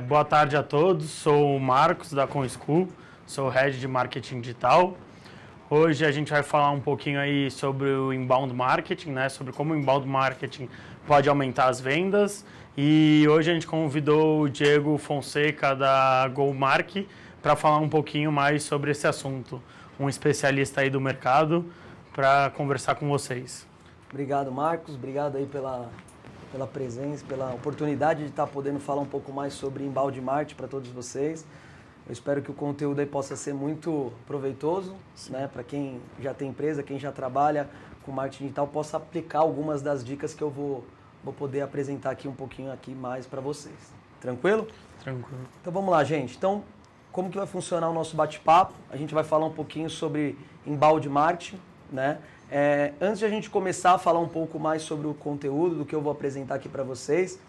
Boa tarde a todos, sou o Marcos da ComSchool, sou Head de Marketing Digital. Hoje a gente vai falar um pouquinho aí sobre o Inbound Marketing, né? Sobre como o Inbound Marketing pode aumentar as vendas. E hoje a gente convidou o Diego Fonseca da GoMark para falar um pouquinho mais sobre esse assunto, um especialista aí do mercado, para conversar com vocês. Obrigado, Marcos, obrigado aí pela presença, pela oportunidade de estar podendo falar um pouco mais sobre Inbound Marketing para todos vocês. Eu espero que o conteúdo aí possa ser muito proveitoso, né, para quem já tem empresa, quem já trabalha com marketing digital, possa aplicar algumas das dicas que eu vou poder apresentar aqui um pouquinho aqui mais para vocês. Tranquilo? Tranquilo. Então vamos lá, gente. Então, como que vai funcionar o nosso bate-papo? A gente vai falar um pouquinho sobre Inbound Marketing, né? Antes de a gente começar a falar um pouco mais sobre o conteúdo do que eu vou apresentar aqui para vocês,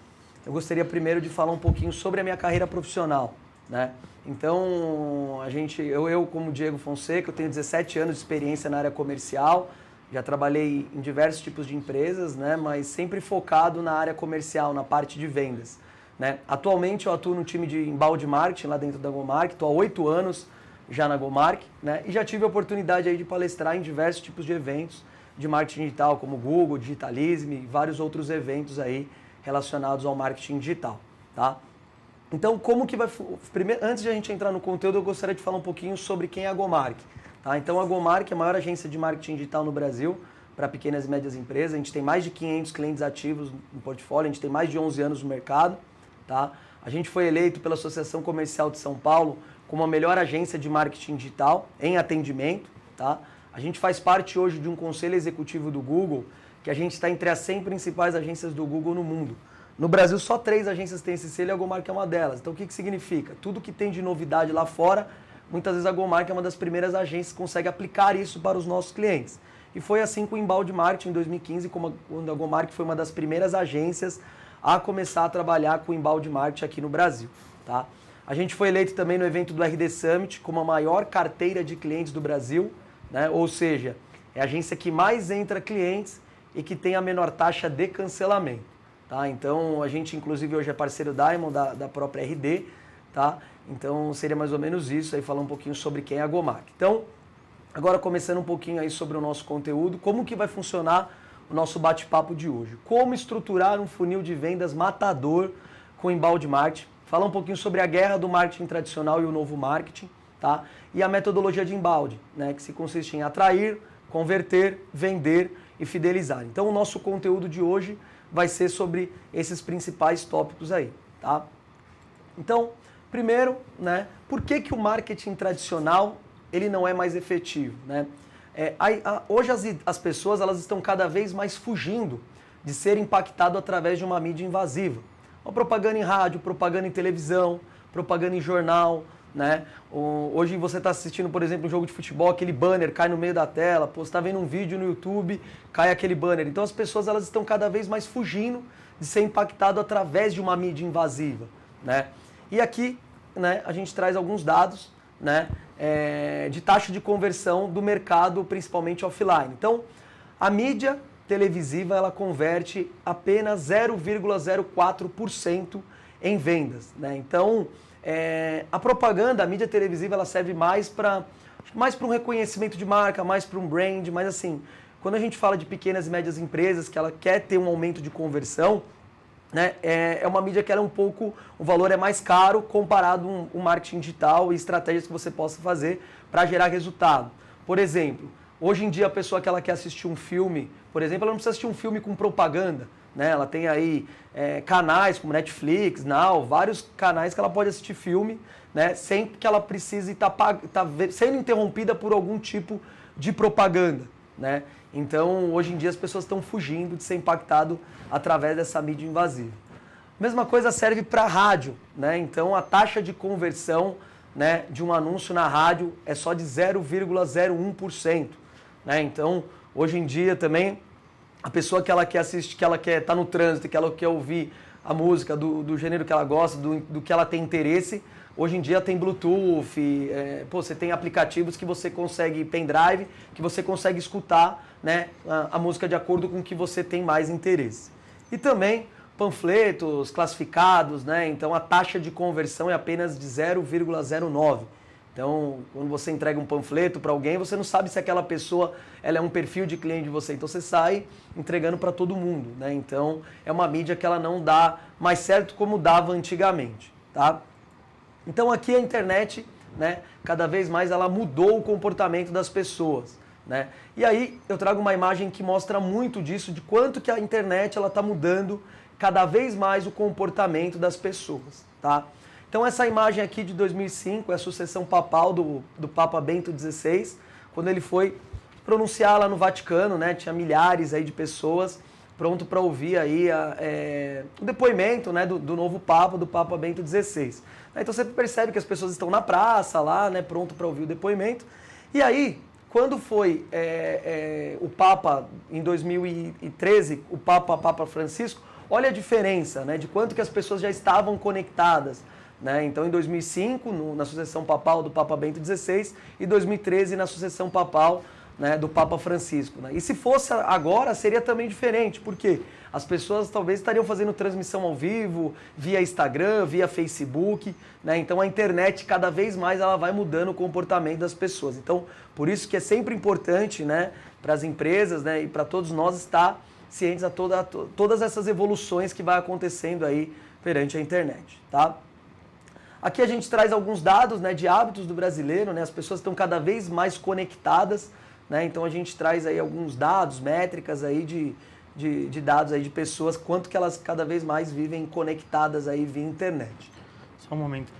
eu gostaria primeiro de falar um pouquinho sobre a minha carreira profissional, né? Então, eu como Diego Fonseca, eu tenho 17 anos de experiência na área comercial, já trabalhei em diversos tipos de empresas, né? Mas sempre focado na área comercial, na parte de vendas, né? Atualmente eu atuo no time de Inbound Marketing lá dentro da GoMark, estou há 8 anos já na GoMark, né? E já tive a oportunidade aí de palestrar em diversos tipos de eventos de marketing digital, como Google, Digitalism e vários outros eventos aí relacionados ao marketing digital, tá? Então, como que vai... Primeiro, antes de a gente entrar no conteúdo, eu gostaria de falar um pouquinho sobre quem é a GoMark, tá? Então, a GoMark é a maior agência de marketing digital no Brasil para pequenas e médias empresas. A gente tem mais de 500 clientes ativos no portfólio, a gente tem mais de 11 anos no mercado, tá? A gente foi eleito pela Associação Comercial de São Paulo como a melhor agência de marketing digital em atendimento, tá? A gente faz parte hoje de um conselho executivo do Google, que a gente está entre as 100 principais agências do Google no mundo. No Brasil, só 3 agências têm esse selo e a GoMark é uma delas. Então, o que significa? Tudo que tem de novidade lá fora, muitas vezes a GoMark é uma das primeiras agências que consegue aplicar isso para os nossos clientes. E foi assim com o Inbound Marketing em 2015, quando a GoMark foi uma das primeiras agências a começar a trabalhar com o Inbound Marketing aqui no Brasil, tá? A gente foi eleito também no evento do RD Summit como a maior carteira de clientes do Brasil, né? Ou seja, é a agência que mais entra clientes e que tem a menor taxa de cancelamento, tá? Então, a gente inclusive hoje é parceiro Diamond da própria RD, tá? Então, seria mais ou menos isso, aí falar um pouquinho sobre quem é a GoMark. Então, agora começando um pouquinho aí sobre o nosso conteúdo, como que vai funcionar o nosso bate-papo de hoje? Como estruturar um funil de vendas matador com Inbound Marketing? Falar um pouquinho sobre a guerra do marketing tradicional e o novo marketing, tá? E a metodologia de Inbound, né? Que se consiste em atrair, converter, vender e fidelizar. Então, o nosso conteúdo de hoje vai ser sobre esses principais tópicos aí, tá? Então, primeiro, né? Por que o marketing tradicional ele não é mais efetivo, né? Hoje as pessoas elas estão cada vez mais fugindo de ser impactado através de uma mídia invasiva. Uma propaganda em rádio, propaganda em televisão, propaganda em jornal, né? Hoje você está assistindo, por exemplo, um jogo de futebol, aquele banner cai no meio da tela, você está vendo um vídeo no YouTube, cai aquele banner. Então as pessoas elas estão cada vez mais fugindo de ser impactado através de uma mídia invasiva, né? E aqui, né, a gente traz alguns dados, né, de taxa de conversão do mercado, principalmente offline. Então, a mídia televisiva ela converte apenas 0,04% em vendas, né? Então, a propaganda, a mídia televisiva, ela serve mais para um reconhecimento de marca, mais para um brand, mas assim, quando a gente fala de pequenas e médias empresas que ela quer ter um aumento de conversão, né, é uma mídia que ela o valor é mais caro comparado com o marketing digital e estratégias que você possa fazer para gerar resultado. Por exemplo, hoje em dia a pessoa que ela quer assistir um filme, por exemplo, ela não precisa assistir um filme com propaganda, né? Ela tem aí canais como Netflix, Now, vários canais que ela pode assistir filme, né? Sem que ela precise estar sendo interrompida por algum tipo de propaganda, né? Então, hoje em dia as pessoas estão fugindo de ser impactado através dessa mídia invasiva. Mesma coisa serve para rádio, né? Então, a taxa de conversão, né, de um anúncio na rádio é só de 0,01%, né? Então, hoje em dia também, a pessoa que ela quer assistir, que ela quer estar no trânsito, que ela quer ouvir a música do gênero que ela gosta, do que ela tem interesse, hoje em dia tem Bluetooth, você tem aplicativos que você consegue, pendrive, que você consegue escutar, né, a música de acordo com o que você tem mais interesse. E também panfletos classificados, né? Então a taxa de conversão é apenas de 0,09. Então, quando você entrega um panfleto para alguém, você não sabe se aquela pessoa ela é um perfil de cliente de você. Então você sai entregando para todo mundo, né? Então é uma mídia que ela não dá mais certo como dava antigamente, tá? Então aqui a internet, né, cada vez mais ela mudou o comportamento das pessoas, né? E aí eu trago uma imagem que mostra muito disso, de quanto que a internet ela está mudando cada vez mais o comportamento das pessoas, tá? Então essa imagem aqui de 2005 é a sucessão papal do Papa Bento XVI, quando ele foi pronunciar lá no Vaticano, né? Tinha milhares aí de pessoas pronto para ouvir aí o depoimento, né, do novo Papa, do Papa Bento XVI. Então você percebe que as pessoas estão na praça lá, né, pronto para ouvir o depoimento. E aí, quando foi o Papa, em 2013, o Papa Francisco, olha a diferença, né, de quanto que as pessoas já estavam conectadas. Né? Então, em 2005, na sucessão papal do Papa Bento XVI, e 2013, na sucessão papal, né, do Papa Francisco. Né? E se fosse agora, seria também diferente, porque as pessoas talvez estariam fazendo transmissão ao vivo, via Instagram, via Facebook, né? Então a internet cada vez mais ela vai mudando o comportamento das pessoas. Então, por isso que é sempre importante, né, para as empresas, né, e para todos nós estar cientes a todas essas evoluções que vai acontecendo aí perante a internet, tá? Aqui a gente traz alguns dados, né, de hábitos do brasileiro, né? As pessoas estão cada vez mais conectadas, né? Então a gente traz aí alguns dados, métricas aí de dados aí de pessoas, quanto que elas cada vez mais vivem conectadas aí via internet. Só um momento.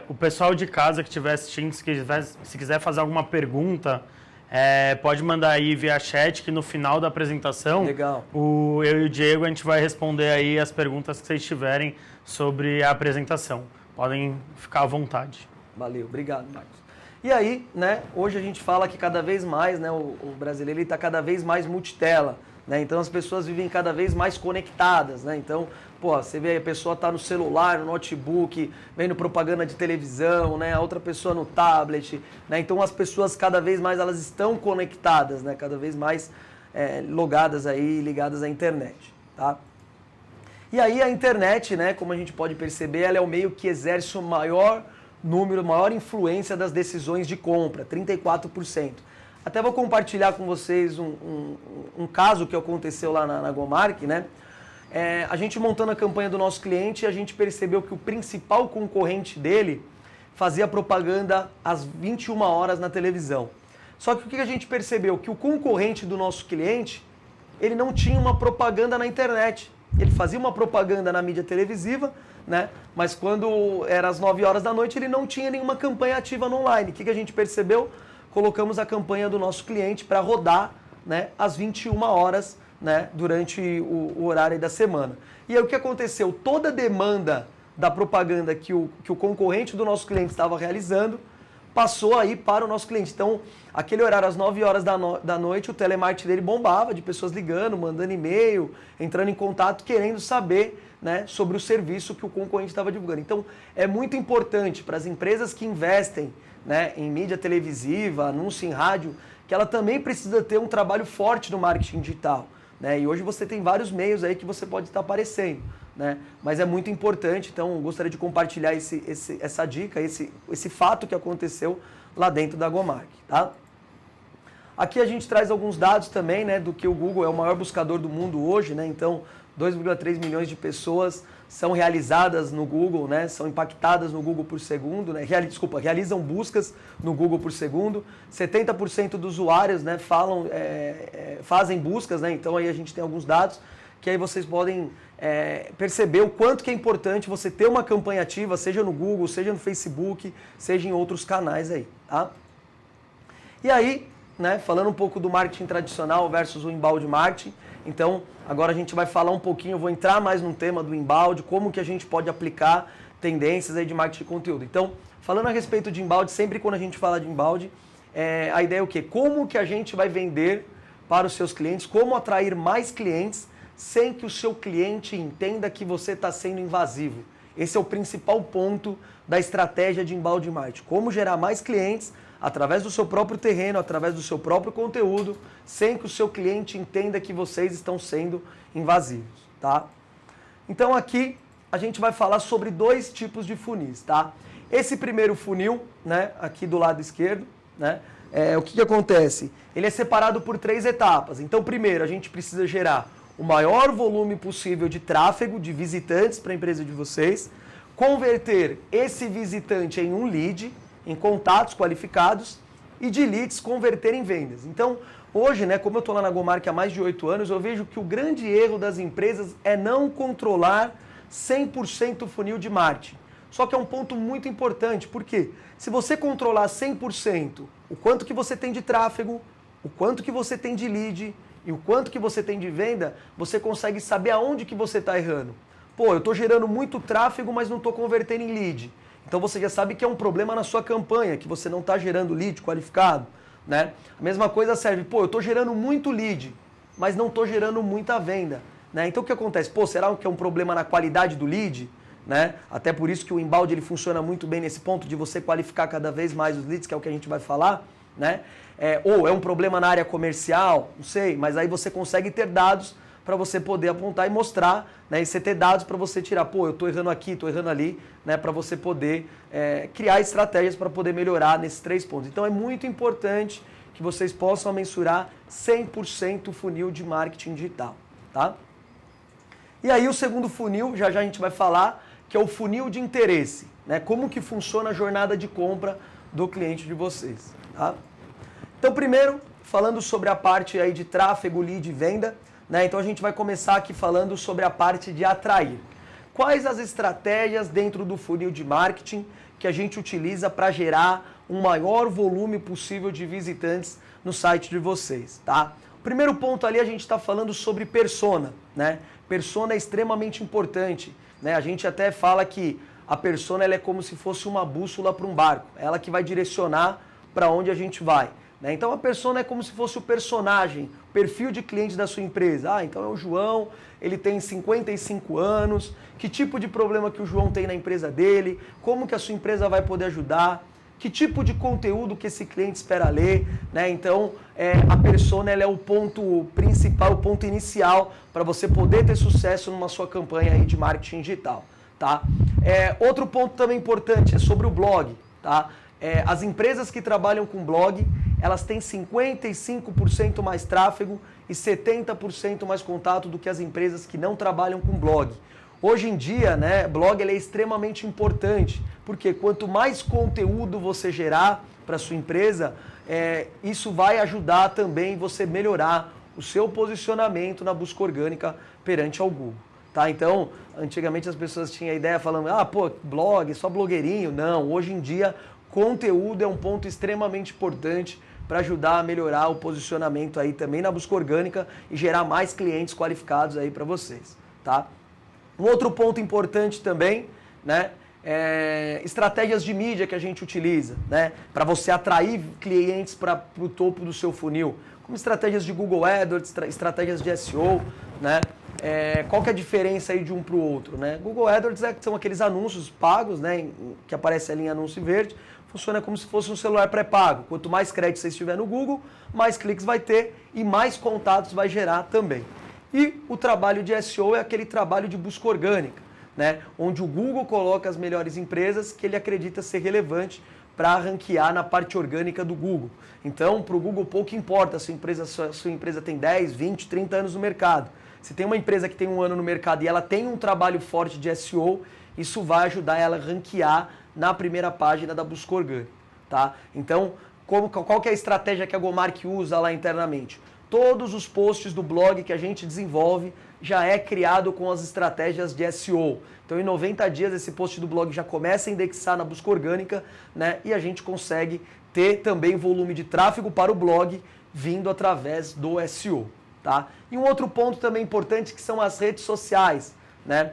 O pessoal de casa que estiver assistindo, se quiser fazer alguma pergunta, pode mandar aí via chat, que no final da apresentação, Legal. Eu e o Diego, a gente vai responder aí as perguntas que vocês tiverem sobre a apresentação. Podem ficar à vontade. Valeu, obrigado, Marcos. E aí, né, hoje a gente fala que cada vez mais, né, o brasileiro está cada vez mais multitela, né, então as pessoas vivem cada vez mais conectadas, né, então, pô, você vê aí a pessoa tá no celular, no notebook, vendo propaganda de televisão, né, a outra pessoa no tablet, né, então as pessoas cada vez mais elas estão conectadas, né, cada vez mais logadas aí, ligadas à internet, tá? E aí a internet, né, como a gente pode perceber, ela é o meio que exerce o maior número, maior influência das decisões de compra, 34%. Até vou compartilhar com vocês um caso que aconteceu lá na Gomark, né? A gente montando a campanha do nosso cliente, a gente percebeu que o principal concorrente dele fazia propaganda às 21 horas na televisão. Só que o que a gente percebeu? Que o concorrente do nosso cliente, ele não tinha uma propaganda na internet. Ele fazia uma propaganda na mídia televisiva, né? Mas quando era às 9 horas da noite, ele não tinha nenhuma campanha ativa no online. O que a gente percebeu? Colocamos a campanha do nosso cliente para rodar, né, às 21 horas, né, durante o horário da semana. E aí o que aconteceu? Toda a demanda da propaganda que o concorrente do nosso cliente estava realizando passou aí para o nosso cliente. Então, aquele horário às 9 horas da noite, o telemarketing dele bombava, de pessoas ligando, mandando e-mail, entrando em contato, querendo saber, né, sobre o serviço que o concorrente estava divulgando. Então, é muito importante para as empresas que investem, né, em mídia televisiva, anúncio em rádio, que ela também precisa ter um trabalho forte no marketing digital, né? E hoje você tem vários meios aí que você pode estar aparecendo, né? Mas é muito importante, então gostaria de compartilhar essa dica, esse fato que aconteceu lá dentro da Gomark, tá? Aqui a gente traz alguns dados também, né, do que o Google é o maior buscador do mundo hoje, né? Então, 2,3 milhões de pessoas são realizadas no Google, né? São impactadas no Google por segundo, né? Realizam buscas no Google por segundo. 70% dos usuários, né, fazem buscas, né? Então aí a gente tem alguns dados que aí vocês podem perceber o quanto que é importante você ter uma campanha ativa, seja no Google, seja no Facebook, seja em outros canais aí, tá? E aí, né, falando um pouco do marketing tradicional versus o inbound marketing, então agora a gente vai falar um pouquinho, eu vou entrar mais no tema do inbound, como que a gente pode aplicar tendências aí de marketing de conteúdo. Então, falando a respeito de inbound, sempre quando a gente fala de inbound, a ideia é o quê? Como que a gente vai vender para os seus clientes, como atrair mais clientes sem que o seu cliente entenda que você está sendo invasivo. Esse é o principal ponto da estratégia de inbound marketing. Como gerar mais clientes através do seu próprio terreno, através do seu próprio conteúdo, sem que o seu cliente entenda que vocês estão sendo invasivos, tá? Então aqui a gente vai falar sobre 2 tipos de funis, tá? Esse primeiro funil, né, aqui do lado esquerdo, né, o que acontece? Ele é separado por 3 etapas. Então primeiro a gente precisa gerar o maior volume possível de tráfego, de visitantes para a empresa de vocês, converter esse visitante em um lead, em contatos qualificados, e de leads converter em vendas. Então, hoje, né, como eu estou lá na GoMark há mais de 8 anos, eu vejo que o grande erro das empresas é não controlar 100% o funil de marketing. Só que é um ponto muito importante, porque se você controlar 100% o quanto que você tem de tráfego, o quanto que você tem de lead e o quanto que você tem de venda, você consegue saber aonde que você está errando. Pô, eu estou gerando muito tráfego, mas não estou convertendo em lead. Então você já sabe que é um problema na sua campanha, que você não está gerando lead qualificado, né? A mesma coisa serve, pô, eu estou gerando muito lead, mas não estou gerando muita venda, né? Então o que acontece? Pô, será que é um problema na qualidade do lead? Né? Até por isso que o inbound ele funciona muito bem nesse ponto de você qualificar cada vez mais os leads, que é o que a gente vai falar, né? Ou é um problema na área comercial, não sei, mas aí você consegue ter dados para você poder apontar e mostrar, né? E você ter dados para você tirar, pô, eu estou errando aqui, estou errando ali, né? Para você poder criar estratégias para poder melhorar nesses 3 pontos. Então é muito importante que vocês possam mensurar 100% o funil de marketing digital, tá? E aí o segundo funil, já já a gente vai falar, que é o funil de interesse, né? Como que funciona a jornada de compra do cliente de vocês, tá? Então primeiro, falando sobre a parte aí de tráfego, lead e venda, né? Então a gente vai começar aqui falando sobre a parte de atrair. Quais as estratégias dentro do funil de marketing que a gente utiliza para gerar um maior volume possível de visitantes no site de vocês, tá? O primeiro ponto ali a gente está falando sobre persona, né? Persona é extremamente importante, né? A gente até fala que a persona ela é como se fosse uma bússola para um barco, é ela que vai direcionar para onde a gente vai, né? Então a persona é como se fosse o personagem, o perfil de cliente da sua empresa. Ah, então é o João, ele tem 55 anos, que tipo de problema que o João tem na empresa dele, como que a sua empresa vai poder ajudar, que tipo de conteúdo que esse cliente espera ler, né? Então, a persona ela é o ponto principal, o ponto inicial para você poder ter sucesso numa sua campanha aí de marketing digital, tá? Outro ponto também importante é sobre o blog, tá? As empresas que trabalham com blog, elas têm 55% mais tráfego e 70% mais contato do que as empresas que não trabalham com blog. Hoje em dia, né, blog ele é extremamente importante, porque quanto mais conteúdo você gerar para sua empresa, isso vai ajudar também você melhorar o seu posicionamento na busca orgânica perante ao Google. Tá? Então, antigamente as pessoas tinham a ideia falando, pô, blog, só blogueirinho. Não, hoje em dia, conteúdo é um ponto extremamente importante para ajudar a melhorar o posicionamento aí também na busca orgânica e gerar mais clientes qualificados aí para vocês, tá? Um outro ponto importante também, né, estratégias de mídia que a gente utiliza, né, para você atrair clientes para o topo do seu funil, como estratégias de Google AdWords, estratégias de SEO, né, qual que é a diferença aí de um para o outro, né? Google AdWords são aqueles anúncios pagos, né, que aparece ali em anúncio verde, funciona como se fosse um celular pré-pago. Quanto mais crédito você estiver no Google, mais cliques vai ter e mais contatos vai gerar também. E o trabalho de SEO é aquele trabalho de busca orgânica, né? Onde o Google coloca as melhores empresas que ele acredita ser relevante para ranquear na parte orgânica do Google. Então, para o Google pouco importa se a sua empresa tem 10, 20, 30 anos no mercado. Se tem uma empresa que tem 1 ano no mercado e ela tem um trabalho forte de SEO, isso vai ajudar ela a ranquear na primeira página da busca orgânica, tá? Então, qual que é a estratégia que a GoMark usa lá internamente? Todos os posts do blog que a gente desenvolve já é criado com as estratégias de SEO. Então, em 90 dias, esse post do blog já começa a indexar na busca orgânica, né? E a gente consegue ter também volume de tráfego para o blog vindo através do SEO, tá? E um outro ponto também importante que são as redes sociais, né?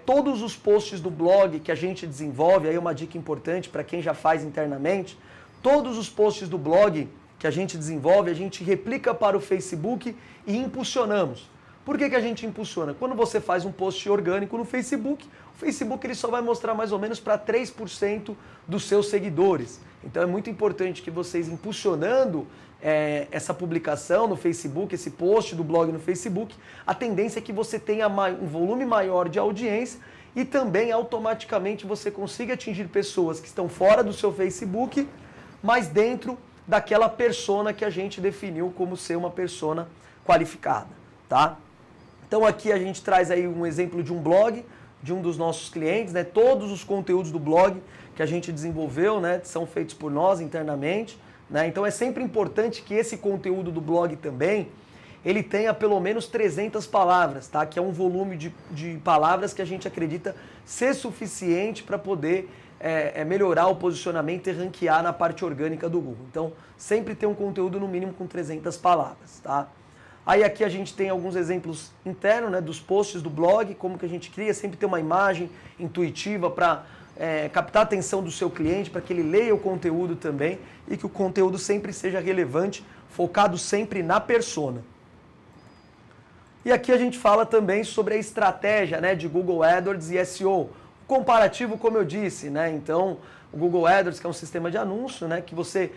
Todos os posts do blog que a gente desenvolve, aí é uma dica importante para quem já faz internamente, todos os posts do blog que a gente desenvolve, a gente replica para o Facebook e impulsionamos. Por que a gente impulsiona? Quando você faz um post orgânico no Facebook, o O Facebook ele só vai mostrar mais ou menos para 3% dos seus seguidores. Então é muito importante que vocês, impulsionando essa publicação no Facebook, esse post do blog no Facebook, a tendência é que você tenha um volume maior de audiência e também automaticamente você consiga atingir pessoas que estão fora do seu Facebook, mas dentro daquela persona que a gente definiu como ser uma persona qualificada, tá? Então aqui a gente traz aí um exemplo de um blog de um dos nossos clientes, né? Todos os conteúdos do blog que a gente desenvolveu, né, são feitos por nós internamente, né? Então é sempre importante que esse conteúdo do blog também ele tenha pelo menos 300 palavras, tá? Que é um volume de palavras que a gente acredita ser suficiente para poder melhorar o posicionamento e ranquear na parte orgânica do Google. Então, sempre ter um conteúdo no mínimo com 300 palavras, tá? Aí aqui a gente tem alguns exemplos internos, né, dos posts do blog, como que a gente cria, sempre ter uma imagem intuitiva para captar a atenção do seu cliente, para que ele leia o conteúdo também e que o conteúdo sempre seja relevante, focado sempre na persona. E aqui a gente fala também sobre a estratégia, né, de Google AdWords e SEO. Comparativo, como eu disse, né? Então, o Google AdWords, que é um sistema de anúncio, né, que você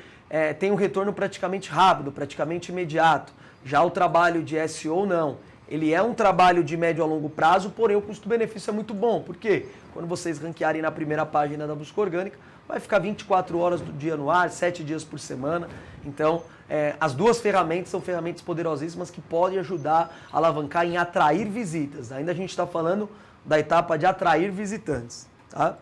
tem um retorno praticamente rápido, praticamente imediato. Já o trabalho de SEO, não. Ele é um trabalho de médio a longo prazo, porém o custo-benefício é muito bom. Por quê? Quando vocês ranquearem na primeira página da busca orgânica, vai ficar 24 horas do dia no ar, 7 dias por semana. Então, as duas ferramentas são ferramentas poderosíssimas que podem ajudar a alavancar em atrair visitas. Ainda a gente está falando da etapa de atrair visitantes, tá?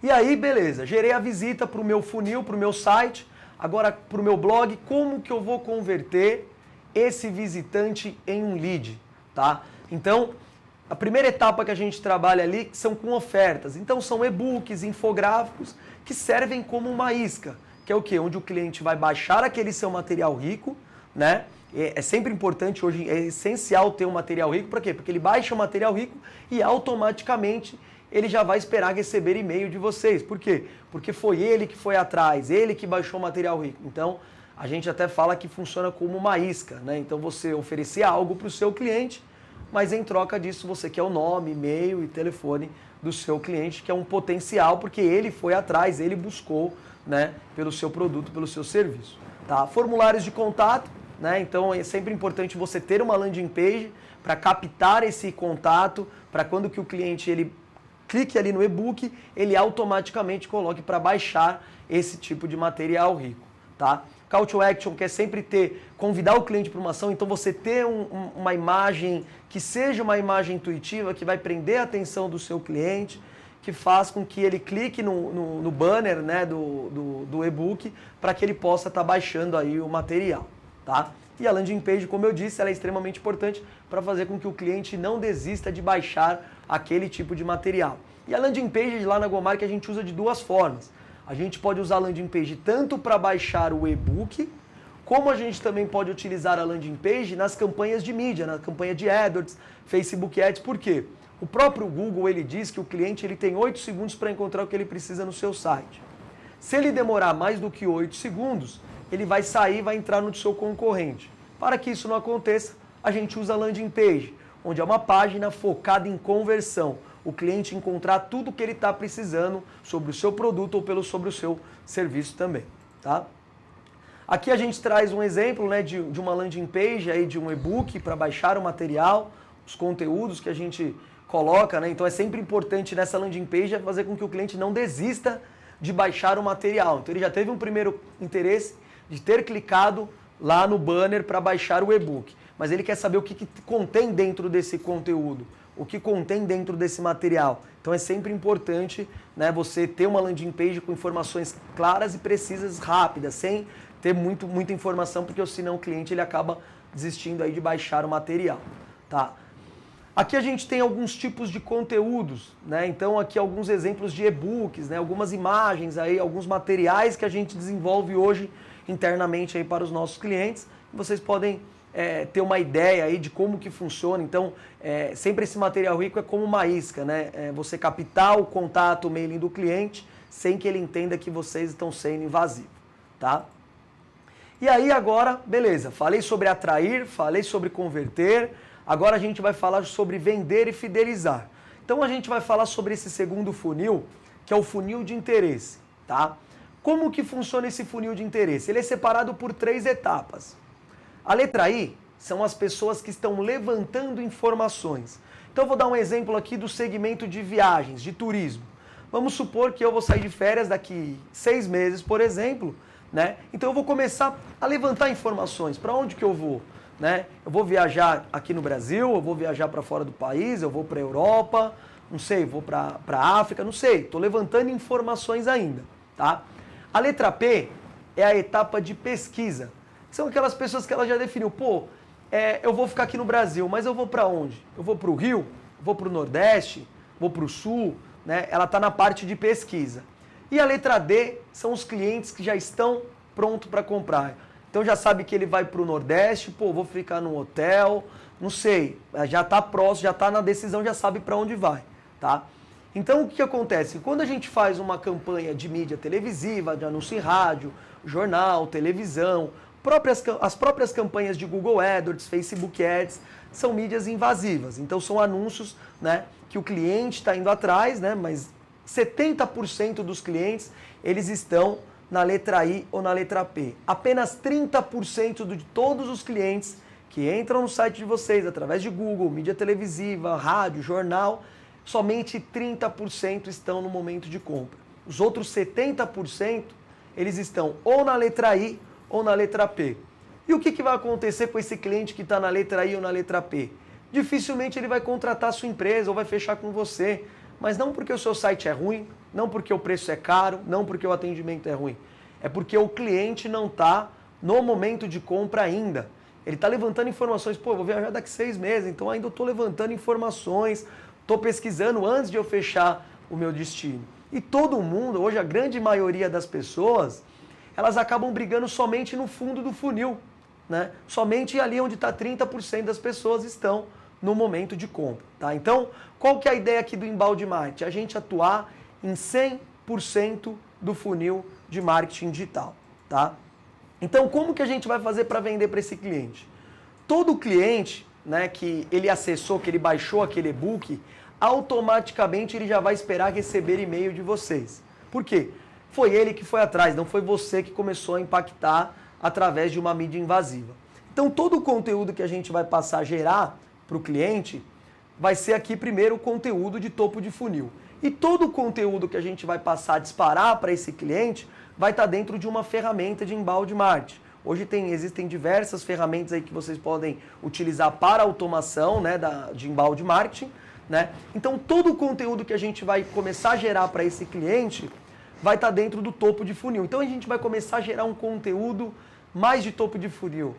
E aí, beleza, gerei a visita para o meu funil, para o meu site, agora para o meu blog, como que eu vou converter esse visitante em um lead, tá? Então, a primeira etapa que a gente trabalha ali são com ofertas. Então, são e-books, infográficos, que servem como uma isca, que é o quê? Onde o cliente vai baixar aquele seu material rico, né? É sempre importante, hoje é essencial ter um material rico, para quê? Porque ele baixa o material rico e automaticamente ele já vai esperar receber e-mail de vocês. Por quê? Porque foi ele que foi atrás, ele que baixou o material rico. Então, a gente até fala que funciona como uma isca, né? Então, você oferecer algo para o seu cliente, mas em troca disso você quer o nome, e-mail e telefone do seu cliente, que é um potencial, porque ele foi atrás, ele buscou, né, pelo seu produto, pelo seu serviço. Tá? Formulários de contato, né? Então é sempre importante você ter uma landing page para captar esse contato, para quando que o cliente ele clique ali no e-book, ele automaticamente coloque para baixar esse tipo de material rico, tá? Call to action quer sempre convidar o cliente para uma ação, então você ter uma imagem que seja uma imagem intuitiva, que vai prender a atenção do seu cliente, que faz com que ele clique no banner, né, do e-book, para que ele possa estar baixando aí o material, tá? E a landing page, como eu disse, ela é extremamente importante para fazer com que o cliente não desista de baixar aquele tipo de material. E a landing page lá na GoMark a gente usa de duas formas. A gente pode usar a landing page tanto para baixar o e-book, como a gente também pode utilizar a landing page nas campanhas de mídia, na campanha de AdWords, Facebook Ads. Por quê? O próprio Google ele diz que o cliente ele tem 8 segundos para encontrar o que ele precisa no seu site. Se ele demorar mais do que 8 segundos, ele vai sair e vai entrar no seu concorrente. Para que isso não aconteça, a gente usa a landing page, onde é uma página focada em conversão. O cliente encontrar tudo o que ele está precisando sobre o seu produto ou sobre o seu serviço também, tá? Aqui a gente traz um exemplo, né, de uma landing page, aí, de um e-book para baixar o material, os conteúdos que a gente coloca, né? Então é sempre importante nessa landing page fazer com que o cliente não desista de baixar o material. Então ele já teve um primeiro interesse de ter clicado lá no banner para baixar o e-book, mas ele quer saber o que contém dentro desse conteúdo, o que contém dentro desse material. Então é sempre importante, né, você ter uma landing page com informações claras e precisas, rápidas, sem ter muita informação, porque senão o cliente ele acaba desistindo aí de baixar o material, tá? Aqui a gente tem alguns tipos de conteúdos, né? Então aqui alguns exemplos de e-books, né? Algumas imagens aí, alguns materiais que a gente desenvolve hoje internamente aí para os nossos clientes. Vocês podem ter uma ideia aí de como que funciona. Então, sempre esse material rico é como uma isca, né? Você captar o contato, o mailing do cliente, sem que ele entenda que vocês estão sendo invasivos, tá? E aí agora, beleza, falei sobre atrair, falei sobre converter, agora a gente vai falar sobre vender e fidelizar. Então a gente vai falar sobre esse segundo funil, que é o funil de interesse, tá? Como que funciona esse funil de interesse? Ele é separado por 3 etapas. A letra I são as pessoas que estão levantando informações. Então eu vou dar um exemplo aqui do segmento de viagens, de turismo. Vamos supor que eu vou sair de férias daqui 6 meses, por exemplo, né? Então eu vou começar a levantar informações. Para onde que eu vou? Né? Eu vou viajar aqui no Brasil, eu vou viajar para fora do país, eu vou para a Europa, não sei, vou para a África, não sei. Estou levantando informações ainda, tá? A letra P é a etapa de pesquisa. São aquelas pessoas que ela já definiu. Pô, eu vou ficar aqui no Brasil, mas eu vou para onde? Eu vou para o Rio? Vou para o Nordeste? Vou para o Sul? Né? Ela está na parte de pesquisa. E a letra D são os clientes que já estão prontos para comprar. Então já sabe que ele vai para o Nordeste, pô, vou ficar num hotel, não sei, já está próximo, já está na decisão, já sabe para onde vai, tá? Então o que acontece? Quando a gente faz uma campanha de mídia televisiva, de anúncio em rádio, jornal, televisão, as próprias campanhas de Google AdWords, Facebook Ads, são mídias invasivas. Então são anúncios, né, que o cliente está indo atrás, né, mas 70% dos clientes, eles estão na letra I ou na letra P. Apenas 30% de todos os clientes que entram no site de vocês através de Google, mídia televisiva, rádio, jornal, somente 30% estão no momento de compra. Os outros 70%, eles estão ou na letra I ou na letra P. E o que vai acontecer com esse cliente que está na letra I ou na letra P? Dificilmente ele vai contratar a sua empresa ou vai fechar com você, mas não porque o seu site é ruim, não porque o preço é caro, não porque o atendimento é ruim. É porque o cliente não está no momento de compra ainda. Ele está levantando informações. Pô, eu vou viajar daqui 6 meses, então ainda estou levantando informações, estou pesquisando antes de eu fechar o meu destino. E todo mundo, hoje a grande maioria das pessoas, elas acabam brigando somente no fundo do funil, né? Somente ali onde está 30% das pessoas estão no momento de compra, tá? Então, qual que é a ideia aqui do inbound marketing? A gente atuar em 100% do funil de marketing digital, tá? Então, como que a gente vai fazer para vender para esse cliente? Todo cliente, né, que ele acessou, que ele baixou aquele e-book, automaticamente ele já vai esperar receber e-mail de vocês. Por quê? Foi ele que foi atrás, não foi você que começou a impactar através de uma mídia invasiva. Então, todo o conteúdo que a gente vai passar a gerar para o cliente vai ser aqui primeiro o conteúdo de topo de funil. E todo o conteúdo que a gente vai passar a disparar para esse cliente vai estar dentro de uma ferramenta de inbound marketing. Hoje existem diversas ferramentas aí que vocês podem utilizar para automação, né, de inbound marketing, né? Então todo o conteúdo que a gente vai começar a gerar para esse cliente vai estar dentro do topo de funil. Então a gente vai começar a gerar um conteúdo mais de topo de funil.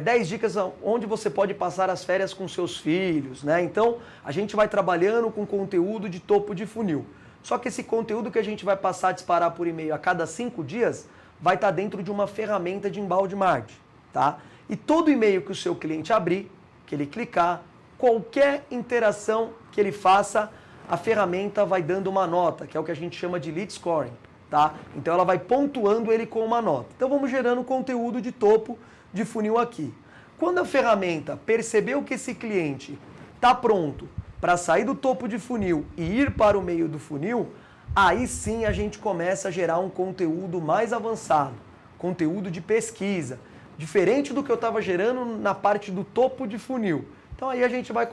10 dicas onde você pode passar as férias com seus filhos, né? Então, a gente vai trabalhando com conteúdo de topo de funil. Só que esse conteúdo que a gente vai passar a disparar por e-mail a cada 5 dias vai estar dentro de uma ferramenta de inbound marketing, tá? E todo e-mail que o seu cliente abrir, que ele clicar, qualquer interação que ele faça, a ferramenta vai dando uma nota, que é o que a gente chama de lead scoring, tá? Então, ela vai pontuando ele com uma nota. Então, vamos gerando conteúdo de topo de funil aqui. Quando a ferramenta percebeu que esse cliente está pronto para sair do topo de funil e ir para o meio do funil, aí sim a gente começa a gerar um conteúdo mais avançado, conteúdo de pesquisa, diferente do que eu estava gerando na parte do topo de funil. Então aí a gente vai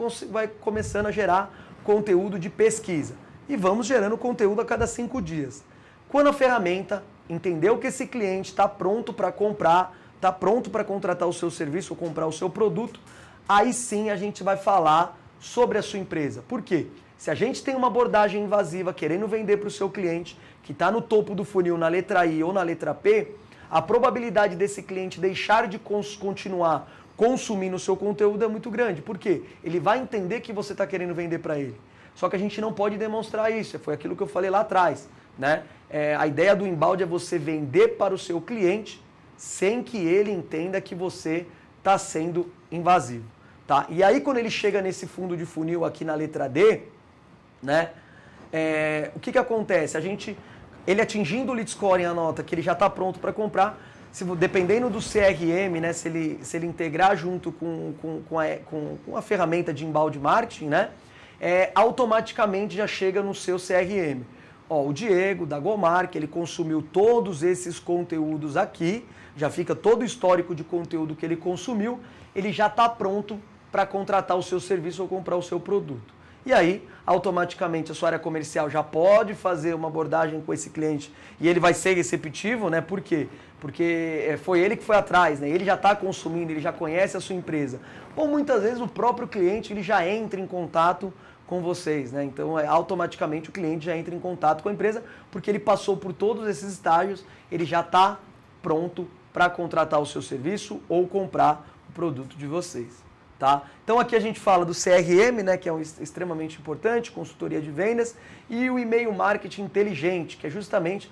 começando a gerar conteúdo de pesquisa e vamos gerando conteúdo a cada 5 dias. Quando a ferramenta entendeu que esse cliente está pronto para comprar, está pronto para contratar o seu serviço ou comprar o seu produto, aí sim a gente vai falar sobre a sua empresa. Por quê? Se a gente tem uma abordagem invasiva querendo vender para o seu cliente, que está no topo do funil na letra I ou na letra P, a probabilidade desse cliente deixar de continuar consumindo o seu conteúdo é muito grande. Por quê? Ele vai entender que você está querendo vender para ele. Só que a gente não pode demonstrar isso, foi aquilo que eu falei lá atrás, né? A ideia do inbound é você vender para o seu cliente sem que ele entenda que você está sendo invasivo, tá? E aí quando ele chega nesse fundo de funil aqui na letra D, né? O que acontece? Ele atingindo o lead scoring, a nota que ele já está pronto para comprar, dependendo do CRM, né? Se ele integrar junto com a ferramenta de inbound marketing, né? automaticamente já chega no seu CRM. Ó, o Diego, da Gomark, ele consumiu todos esses conteúdos aqui, já fica todo o histórico de conteúdo que ele consumiu, ele já está pronto para contratar o seu serviço ou comprar o seu produto. E aí, automaticamente, a sua área comercial já pode fazer uma abordagem com esse cliente e ele vai ser receptivo, né? Por quê? Porque foi ele que foi atrás, né? Ele já está consumindo, ele já conhece a sua empresa. Ou muitas vezes o próprio cliente ele já entra em contato com vocês, né? Então, automaticamente o cliente já entra em contato com a empresa porque ele passou por todos esses estágios, ele já está pronto para contratar o seu serviço ou comprar o produto de vocês. Tá? Então aqui a gente fala do CRM, né, que é extremamente importante, consultoria de vendas, e o e-mail marketing inteligente, que é justamente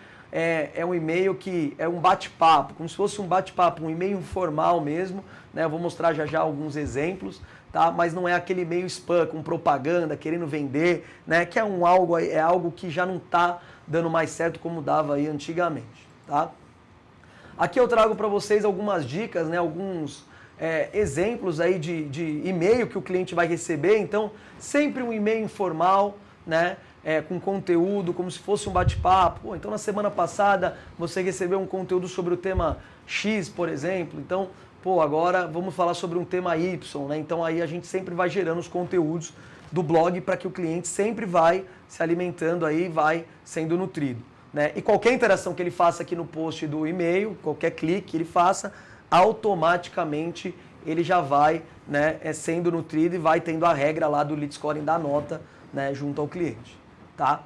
um e-mail que é um bate-papo, como se fosse um bate-papo, um e-mail informal mesmo, né? Eu vou mostrar já alguns exemplos, tá? Mas não é aquele e-mail spam com propaganda, querendo vender, né? Que é algo que já não está dando mais certo como dava aí antigamente. Tá? Aqui eu trago para vocês algumas dicas, né? Alguns exemplos aí de e-mail que o cliente vai receber. Então, sempre um e-mail informal, né? Com conteúdo, como se fosse um bate-papo. Então, na semana passada, você recebeu um conteúdo sobre o tema X, por exemplo. Então, agora vamos falar sobre um tema Y, né? Então, aí a gente sempre vai gerando os conteúdos do blog para que o cliente sempre vai se alimentando aí, vai sendo nutrido, né? E qualquer interação que ele faça aqui no post do e-mail, qualquer clique que ele faça, automaticamente ele já vai, né, sendo nutrido e vai tendo a regra lá do lead scoring da nota, né, junto ao cliente. Tá?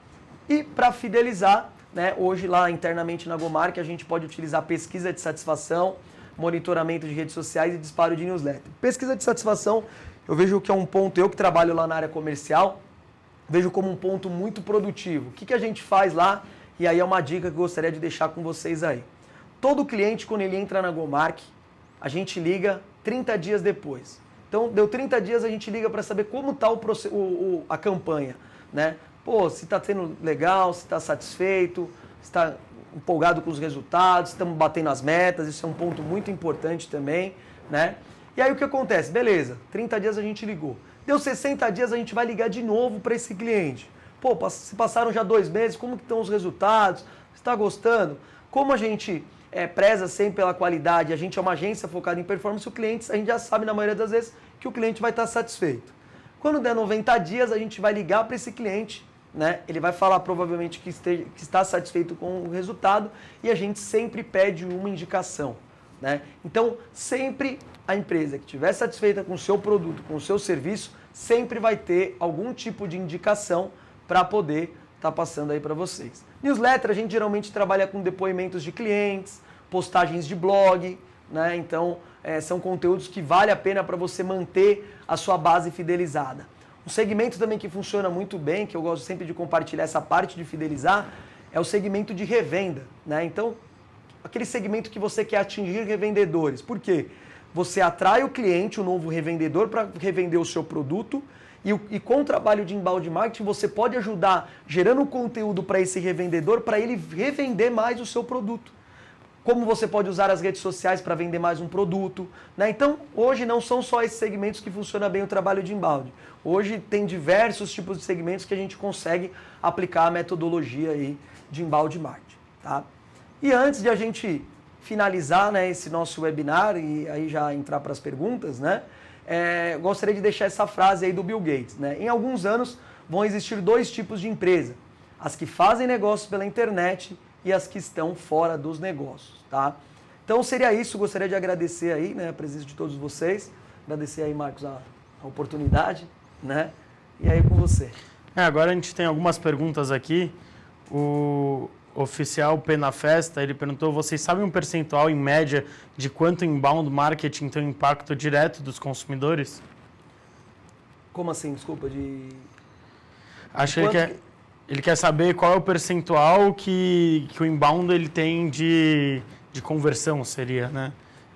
E para fidelizar, né, hoje lá internamente na Gomark a gente pode utilizar pesquisa de satisfação, monitoramento de redes sociais e disparo de newsletter. Pesquisa de satisfação, eu vejo que é um ponto, eu que trabalho lá na área comercial, vejo como um ponto muito produtivo. O que a gente faz lá? E aí é uma dica que eu gostaria de deixar com vocês aí. Todo cliente, quando ele entra na Gomark, a gente liga 30 dias depois. Então, deu 30 dias, a gente liga para saber como está a campanha, né? Se está sendo legal, se está satisfeito, se está empolgado com os resultados, se estamos batendo as metas, isso é um ponto muito importante também, né? E aí o que acontece? Beleza, 30 dias a gente ligou. Deu 60 dias, a gente vai ligar de novo para esse cliente. Se passaram já 2 meses, como que estão os resultados? Você está gostando? Como a gente preza sempre pela qualidade, a gente é uma agência focada em performance, a gente já sabe na maioria das vezes que o cliente vai estar satisfeito. Quando der 90 dias, a gente vai ligar para esse cliente, né? Ele vai falar provavelmente que está satisfeito com o resultado e a gente sempre pede uma indicação, né? Então, sempre a empresa que estiver satisfeita com o seu produto, com o seu serviço, sempre vai ter algum tipo de indicação para poder estar passando aí para vocês. Newsletter, a gente geralmente trabalha com depoimentos de clientes, postagens de blog, né? Então, são conteúdos que vale a pena para você manter a sua base fidelizada. Um segmento também que funciona muito bem, que eu gosto sempre de compartilhar essa parte de fidelizar, é o segmento de revenda, né? Então, aquele segmento que você quer atingir revendedores. Por quê? Você atrai o cliente, o novo revendedor, para revender o seu produto e com o trabalho de inbound marketing você pode ajudar gerando conteúdo para esse revendedor para ele revender mais o seu produto. Como você pode usar as redes sociais para vender mais um produto, né? Então, hoje não são só esses segmentos que funciona bem o trabalho de inbound. Hoje tem diversos tipos de segmentos que a gente consegue aplicar a metodologia aí de inbound marketing, tá? E antes de a gente finalizar, né, esse nosso webinar e aí já entrar para as perguntas, né? Gostaria de deixar essa frase aí do Bill Gates, né? Em alguns anos vão existir 2 tipos de empresa: as que fazem negócios pela internet e as que estão fora dos negócios, tá? Então seria isso, gostaria de agradecer aí, né, a presença de todos vocês, agradecer aí, Marcos, a oportunidade, né? E aí com você. Agora a gente tem algumas perguntas aqui. O oficial Pena Festa, ele perguntou: vocês sabem um percentual em média de quanto inbound marketing tem um impacto direto dos consumidores? Como assim? Desculpa, Acho que ele quer saber qual é o percentual que o inbound ele tem de conversão, seria, né?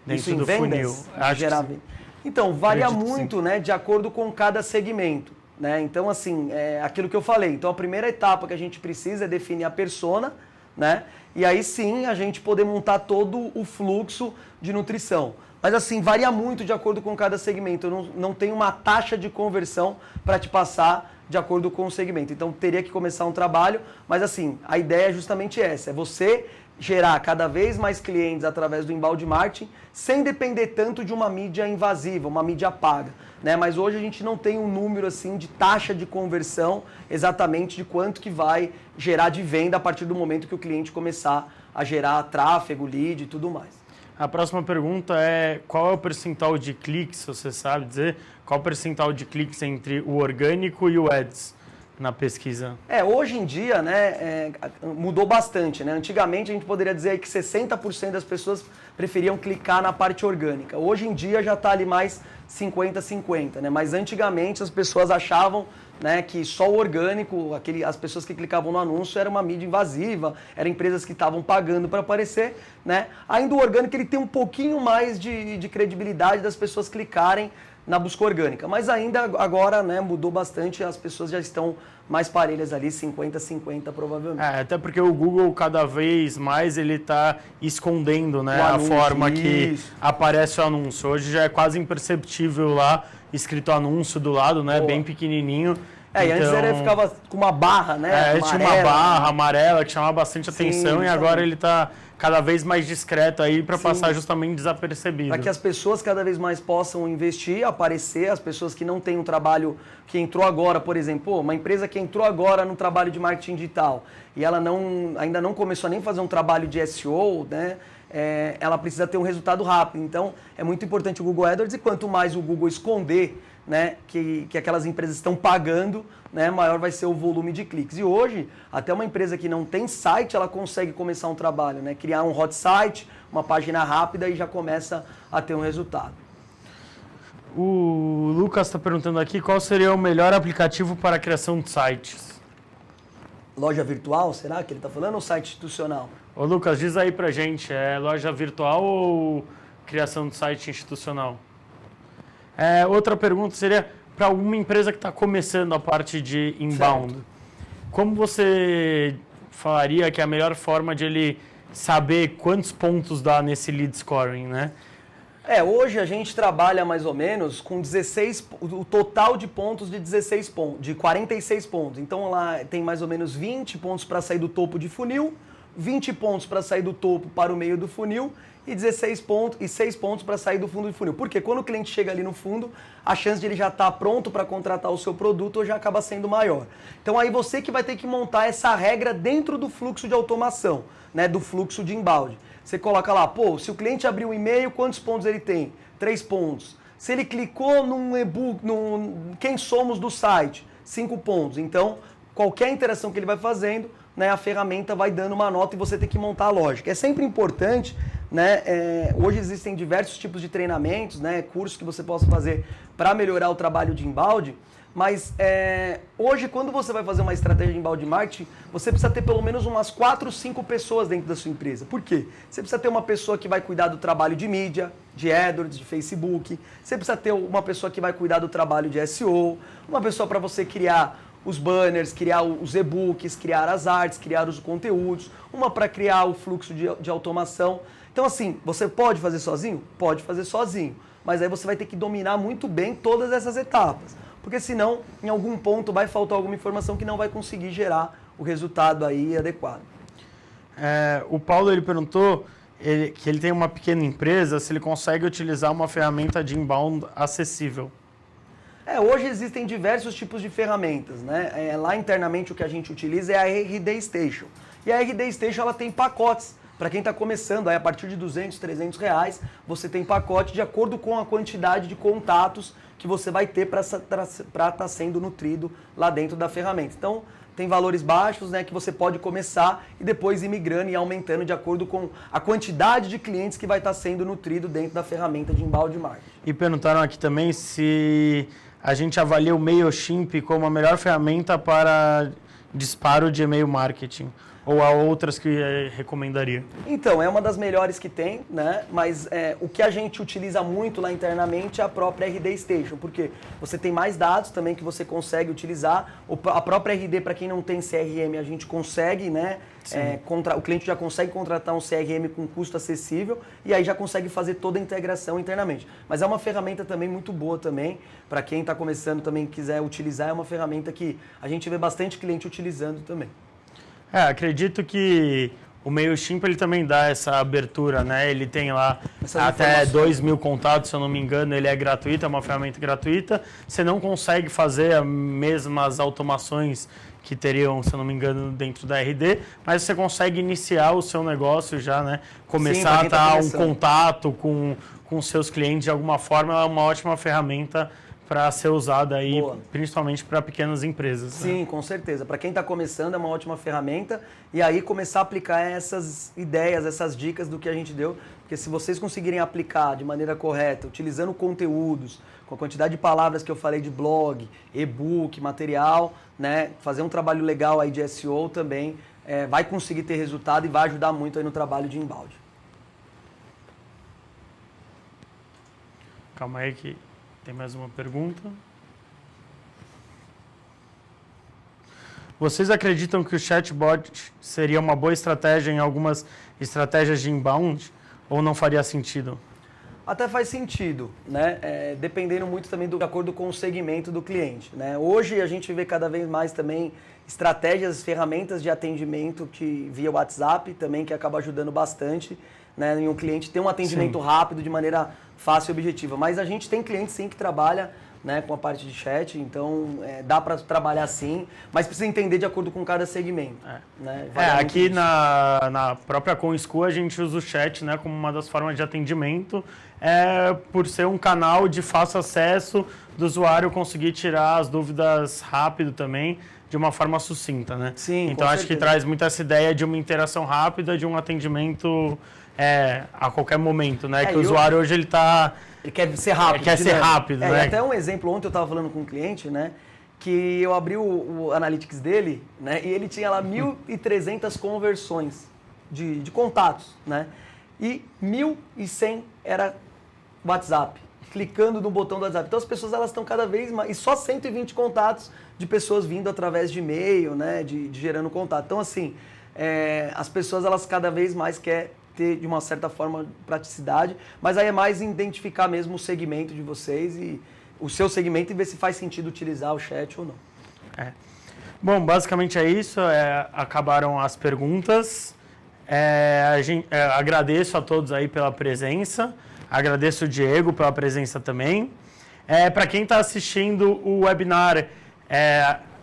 Dentro Isso em do vendas, funil. Então, varia muito, né, de acordo com cada segmento, né? Então, assim, aquilo que eu falei. Então, a primeira etapa que a gente precisa é definir a persona, né? E aí sim a gente poder montar todo o fluxo de nutrição. Mas assim, varia muito de acordo com cada segmento. Eu não tenho uma taxa de conversão para te passar de acordo com o segmento. Então teria que começar um trabalho, mas assim, a ideia é justamente essa, é você gerar cada vez mais clientes através do inbound marketing, sem depender tanto de uma mídia invasiva, uma mídia paga, né? Mas hoje a gente não tem um número assim de taxa de conversão exatamente de quanto que vai gerar de venda a partir do momento que o cliente começar a gerar tráfego, lead e tudo mais. A próxima pergunta é qual é o percentual de cliques, você sabe dizer? Qual é o percentual de cliques entre o orgânico e o ads na pesquisa? Hoje em dia, né, mudou bastante, né? Antigamente a gente poderia dizer que 60% das pessoas preferiam clicar na parte orgânica. Hoje em dia já está ali mais 50-50, né? Mas antigamente as pessoas achavam, né, que só o orgânico, as pessoas que clicavam no anúncio era uma mídia invasiva, eram empresas que estavam pagando para aparecer, né? Ainda o orgânico ele tem um pouquinho mais de credibilidade das pessoas clicarem na busca orgânica, mas ainda agora, né, mudou bastante, as pessoas já estão mais parelhas ali, 50-50 provavelmente. Até porque o Google cada vez mais ele está escondendo, né, a forma que aparece o anúncio. Hoje já é quase imperceptível lá, escrito anúncio do lado, né, bem pequenininho. E antes ele ficava com uma barra, né? Tinha uma barra amarela que chamava bastante atenção, e agora ele está cada vez mais discreto aí para passar justamente desapercebido. Para que as pessoas cada vez mais possam investir, aparecer, as pessoas que não têm um trabalho que entrou agora, por exemplo, uma empresa que entrou agora no trabalho de marketing digital e ela ainda não começou a nem fazer um trabalho de SEO, né? Ela precisa ter um resultado rápido. Então, é muito importante o Google AdWords, e quanto mais o Google esconder, né, que aquelas empresas estão pagando, né, maior vai ser o volume de cliques. E hoje, até uma empresa que não tem site, ela consegue começar um trabalho, né, criar um hot site, uma página rápida e já começa a ter um resultado. O Lucas está perguntando aqui qual seria o melhor aplicativo para a criação de sites. Loja virtual, será que ele está falando, ou site institucional? Ô Lucas, diz aí pra gente, é loja virtual ou criação de site institucional? Outra pergunta seria para alguma empresa que está começando a parte de inbound. Certo. Como você falaria que é a melhor forma de ele saber quantos pontos dá nesse lead scoring, né? Hoje a gente trabalha mais ou menos com 16, o total de pontos de 16 pontos, de 46 pontos. Então lá tem mais ou menos 20 pontos para sair do topo de funil, 20 pontos para sair do topo para o meio do funil e 16 pontos e 6 pontos para sair do fundo do funil. Porque quando o cliente chega ali no fundo, a chance de ele já estar pronto para contratar o seu produto já acaba sendo maior. Então aí você que vai ter que montar essa regra dentro do fluxo de automação, né, do fluxo de inbound. Você coloca lá, se o cliente abrir um e-mail, quantos pontos ele tem? 3 pontos. Se ele clicou num e-book, quem somos do site? 5 pontos. Então, qualquer interação que ele vai fazendo, né, a ferramenta vai dando uma nota e você tem que montar a lógica. É sempre importante, né, hoje existem diversos tipos de treinamentos, né, cursos que você possa fazer para melhorar o trabalho de inbound, mas hoje quando você vai fazer uma estratégia de inbound marketing, você precisa ter pelo menos umas 4, 5 pessoas dentro da sua empresa. Por quê? Você precisa ter uma pessoa que vai cuidar do trabalho de mídia, de AdWords, de Facebook, você precisa ter uma pessoa que vai cuidar do trabalho de SEO, uma pessoa para você criar os banners, criar os e-books, criar as artes, criar os conteúdos, uma para criar o fluxo de automação. Então assim, você pode fazer sozinho? Pode fazer sozinho, mas aí você vai ter que dominar muito bem todas essas etapas, porque senão em algum ponto vai faltar alguma informação que não vai conseguir gerar o resultado aí adequado. O Paulo ele perguntou que ele tem uma pequena empresa, se ele consegue utilizar uma ferramenta de inbound acessível. Hoje existem diversos tipos de ferramentas, né? Lá internamente o que a gente utiliza é a RD Station. E a RD Station ela tem pacotes. Para quem está começando, aí a partir de R$200, R$300, você tem pacote de acordo com a quantidade de contatos que você vai ter para estar sendo nutrido lá dentro da ferramenta. Então, tem valores baixos, né, que você pode começar e depois ir migrando e aumentando de acordo com a quantidade de clientes que vai estar sendo nutrido dentro da ferramenta de inbound marketing. E perguntaram aqui também se a gente avalia o MailChimp como a melhor ferramenta para disparo de e-mail marketing ou há outras que recomendaria? Então, é uma das melhores que tem, né? Mas o que a gente utiliza muito lá internamente é a própria RD Station, porque você tem mais dados também que você consegue utilizar. A própria RD, para quem não tem CRM, a gente consegue, né? O cliente já consegue contratar um CRM com custo acessível e aí já consegue fazer toda a integração internamente. Mas é uma ferramenta também muito boa também, para quem está começando também quiser utilizar, é uma ferramenta que a gente vê bastante cliente utilizando também. Acredito que o MailChimp ele também dá essa abertura, né? Ele tem lá até 2.000 contatos, se eu não me engano, ele é gratuito, é uma ferramenta gratuita. Você não consegue fazer as mesmas automações que teriam, se eu não me engano, dentro da RD, mas você consegue iniciar o seu negócio já, né? Começar a dar um contato com seus clientes de alguma forma, é uma ótima ferramenta para ser usada aí, principalmente para pequenas empresas. Sim, né? Com certeza. Para quem está começando é uma ótima ferramenta e aí começar a aplicar essas ideias, essas dicas do que a gente deu, porque se vocês conseguirem aplicar de maneira correta, utilizando conteúdos, com a quantidade de palavras que eu falei de blog, e-book, material, né, fazer um trabalho legal aí de SEO também, vai conseguir ter resultado e vai ajudar muito aí no trabalho de inbound. Calma aí que tem mais uma pergunta. Vocês acreditam que o chatbot seria uma boa estratégia em algumas estratégias de inbound ou não faria sentido? Até faz sentido, né? Dependendo muito também de acordo com o segmento do cliente, né? Hoje a gente vê cada vez mais também estratégias, ferramentas de atendimento que via WhatsApp também, que acaba ajudando bastante, né? Em um cliente ter um atendimento rápido de maneira fácil e objetiva. Mas a gente tem cliente sim que trabalha, né, com a parte de chat, então dá para trabalhar sim, mas precisa entender de acordo com cada segmento. Né? Aqui na própria ComSchool a gente usa o chat, né, como uma das formas de atendimento, por ser um canal de fácil acesso do usuário conseguir tirar as dúvidas rápido também, de uma forma sucinta, né? Sim, então acho que traz muito essa ideia de uma interação rápida, de um atendimento a qualquer momento, né? Que o usuário hoje ele quer ser rápido. Quer ser rápido, né? Até um exemplo, ontem eu estava falando com um cliente, né? Que eu abri o Analytics dele, né? E ele tinha lá 1.300 conversões de contatos, né? E 1.100 era WhatsApp, clicando no botão do WhatsApp. Então as pessoas elas estão cada vez mais... E só 120 contatos de pessoas vindo através de e-mail, né? De gerando contato. Então assim, as pessoas elas cada vez mais querem ter, de uma certa forma, praticidade, mas aí é mais identificar mesmo o segmento de vocês e o seu segmento e ver se faz sentido utilizar o chat ou não. Bom, basicamente é isso, acabaram as perguntas. Agradeço a todos aí pela presença, agradeço o Diego pela presença também. Para quem está assistindo o webinar,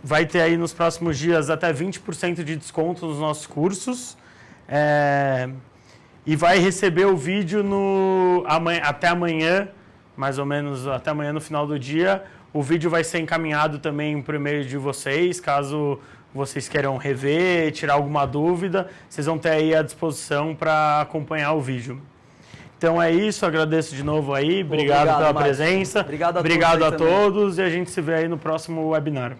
vai ter aí nos próximos dias até 20% de desconto nos nossos cursos. E vai receber o vídeo até amanhã, mais ou menos até amanhã no final do dia. O vídeo vai ser encaminhado também por e-mail de vocês, caso vocês queiram rever, tirar alguma dúvida, vocês vão ter aí à disposição para acompanhar o vídeo. Então é isso, agradeço de novo aí, obrigado pela presença, obrigado a todos e a gente se vê aí no próximo webinar.